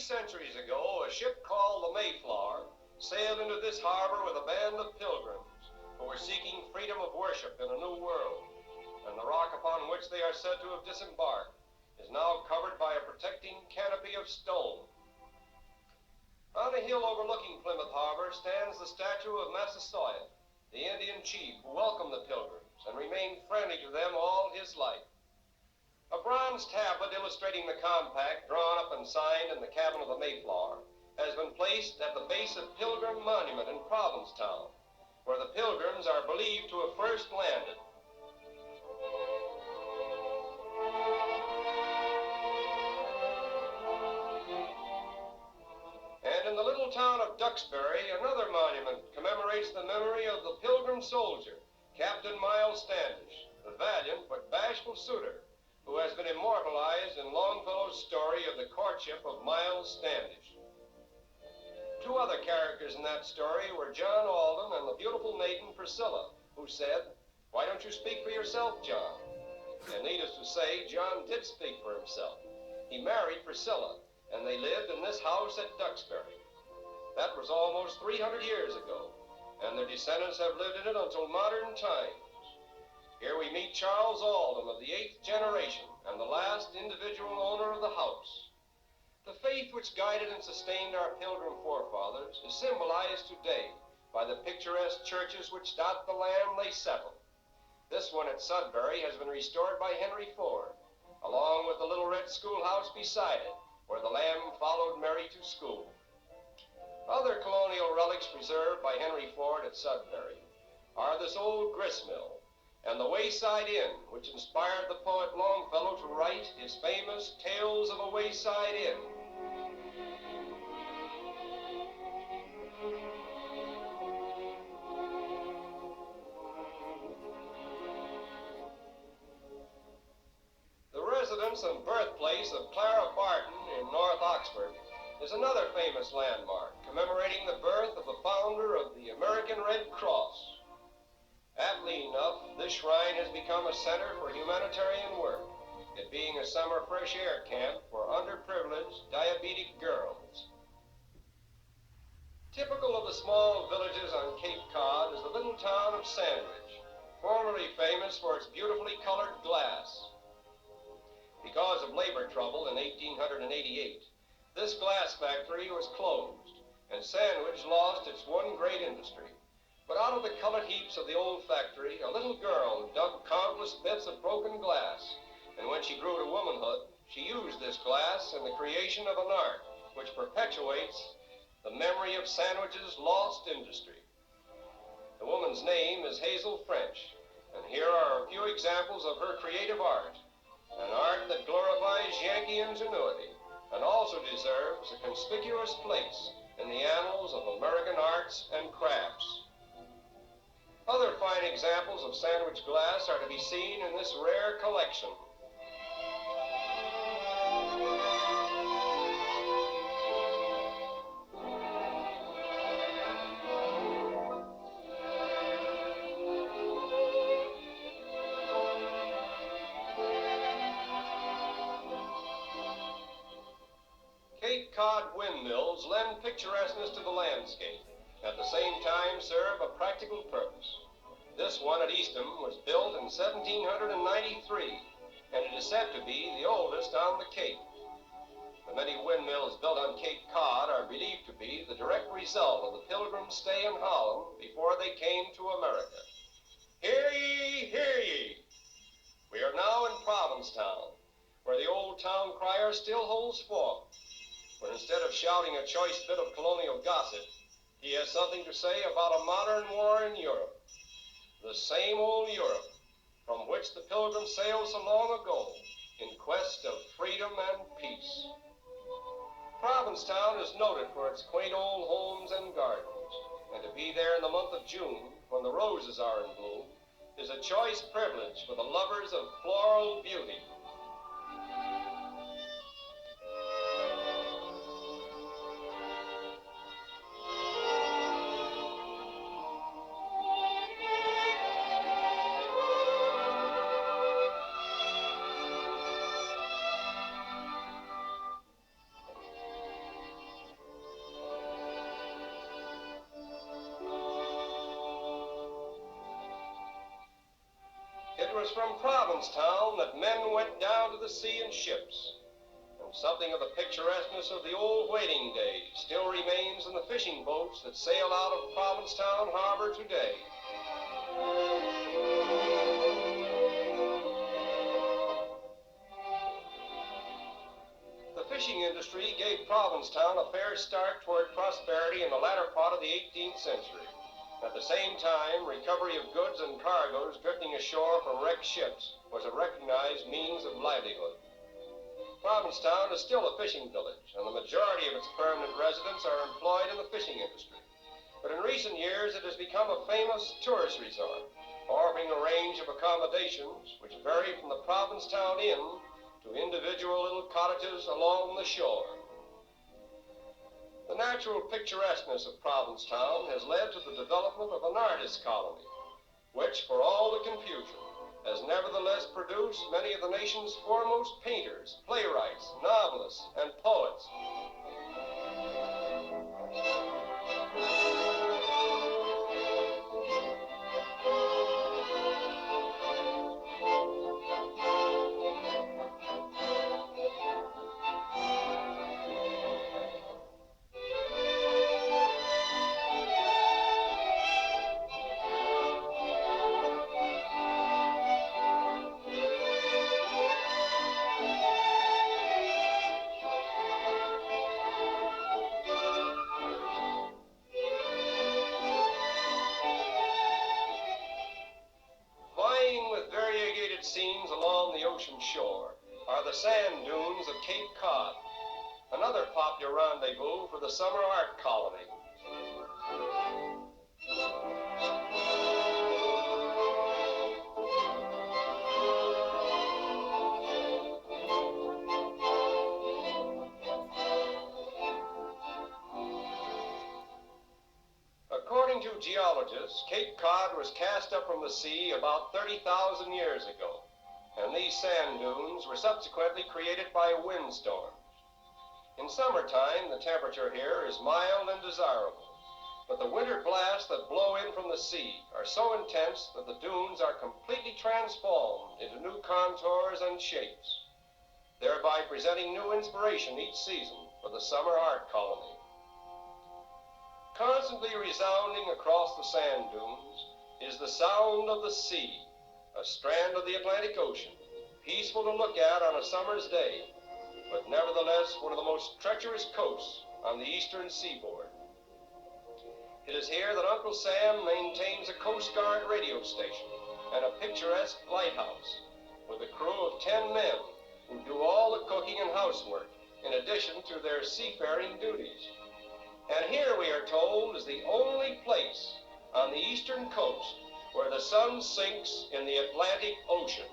centuries ago, a ship called the Mayflower sailed into this harbor with a band of pilgrims who were seeking freedom of worship in a new world. And the rock upon which they are said to have disembarked is now covered by a protecting canopy of stone. On a hill overlooking Plymouth Harbor stands the statue of Massasoit, the Indian chief who welcomed the pilgrims and remained friendly to them all his life. A bronze tablet illustrating the compact, drawn up and signed in the cabin of the Mayflower, has been placed at the base of Pilgrim Monument in Provincetown, where the pilgrims are believed to have first landed. And in the little town of Duxbury, another monument commemorates the memory of the Pilgrim soldier, Captain Miles Standish, the valiant but bashful suitor, who has been immortalized in Longfellow's story of the courtship of Miles Standish. Two other characters in that story were John Alden and the beautiful maiden Priscilla, who said, "Why don't you speak for yourself, John?" And needless to say, John did speak for himself. He married Priscilla, and they lived in this house at Duxbury. That was almost 300 years ago, and their descendants have lived in it until modern times. Here we meet Charles Alden of the 8th generation and the last individual owner of the house. The faith which guided and sustained our pilgrim forefathers is symbolized today by the picturesque churches which dot the land they settled. This one at Sudbury has been restored by Henry Ford, along with the little red schoolhouse beside it, where the lamb followed Mary to school. Other colonial relics preserved by Henry Ford at Sudbury are this old gristmill, and the Wayside Inn, which inspired the poet Longfellow to write his famous Tales of a Wayside Inn. The residence and birthplace of Clara Barton in North Oxford is another famous landmark commemorating the birth of the founder of the American Red Cross. Aptly enough, this shrine has become a center for humanitarian work, it being a summer fresh air camp for underprivileged diabetic girls. Typical of the small villages on Cape Cod is the little town of Sandwich, formerly famous for its beautifully colored glass. Because of labor trouble in 1888, this glass factory was closed, and Sandwich lost its one great industry. But out of the colored heaps of the old factory, a little girl dug countless bits of broken glass, and when she grew to womanhood, she used this glass in the creation of an art which perpetuates the memory of Sandwich's lost industry. The woman's name is Hazel French, and here are a few examples of her creative art, an art that glorifies Yankee ingenuity and also deserves a conspicuous place in the annals of American arts and crafts. Other fine examples of Sandwich glass are to be seen in this rare collection. Cape Cod windmills lend picturesqueness to the landscape, at the same time serve a practical purpose. This one at Eastham was built in 1793, and it is said to be the oldest on the Cape. The many windmills built on Cape Cod are believed to be the direct result of the Pilgrims' stay in Holland before they came to America. Hear ye, hear ye! We are now in Provincetown, where the old town crier still holds forth. But instead of shouting a choice bit of colonial gossip, he has something to say about a modern war in Europe. The same old Europe from which the Pilgrims sailed so long ago in quest of freedom and peace. Provincetown is noted for its quaint old homes and gardens, and to be there in the month of June, when the roses are in bloom, is a choice privilege for the lovers of floral beauty. was from Provincetown that men went down to the sea in ships. And something of the picturesqueness of the old whaling days still remains in the fishing boats that sail out of Provincetown harbor today. The fishing industry gave Provincetown a fair start toward prosperity in the latter part of the 18th century. At the same time, recovery of goods and cargoes drifting ashore from wrecked ships was a recognized means of livelihood. Provincetown is still a fishing village, and the majority of its permanent residents are employed in the fishing industry. But in recent years, it has become a famous tourist resort, offering a range of accommodations which vary from the Provincetown Inn to individual little cottages along the shore. The natural picturesqueness of Provincetown has led to the development of an artist colony, which, for all the confusion, has nevertheless produced many of the nation's foremost painters, playwrights, novelists, and poets. Scenes along the ocean shore are the sand dunes of Cape Cod, another popular rendezvous for the summer art colony. According to geologists, Cape Cod was cast up from the sea about 30,000 years ago, and these sand dunes were subsequently created by windstorms. In summertime, the temperature here is mild and desirable, but the winter blasts that blow in from the sea are so intense that the dunes are completely transformed into new contours and shapes, thereby presenting new inspiration each season for the summer art colony. Constantly resounding across the sand dunes is the sound of the sea, a strand of the Atlantic Ocean, peaceful to look at on a summer's day, but nevertheless one of the most treacherous coasts on the eastern seaboard. It is here that Uncle Sam maintains a Coast Guard radio station and a picturesque lighthouse, with a crew of 10 men who do all the cooking and housework, in addition to their seafaring duties. And here, we are told, is the only place on the eastern coast where the sun sinks in the Atlantic Ocean.